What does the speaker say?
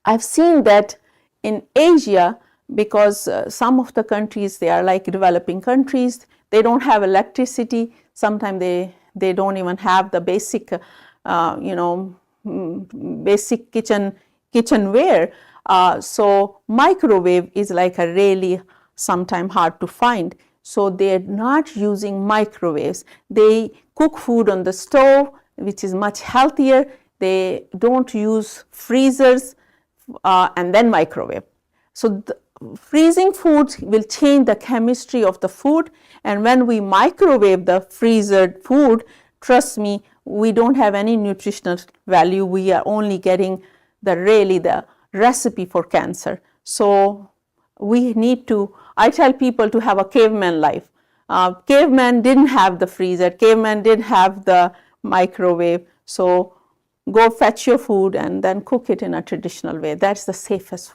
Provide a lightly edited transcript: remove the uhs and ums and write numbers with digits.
I've seen that in Asia, because some of the countries, they are like developing countries, they don't have electricity, sometimes they don't even have the basic, basic kitchenware. So microwave is like a really sometimes hard to find. So they're not using microwaves. They cook food on the stove, which is much healthier. They don't use freezers and then microwave. So freezing foods will change the chemistry of the food, and when we microwave the freezer food, trust me, we don't have any nutritional value. We are only getting the recipe for cancer. So we need to, I tell people to have a caveman life. Caveman didn't have the freezer, caveman didn't have the microwave. So go fetch your food and then cook it in a traditional way. That's the safest food.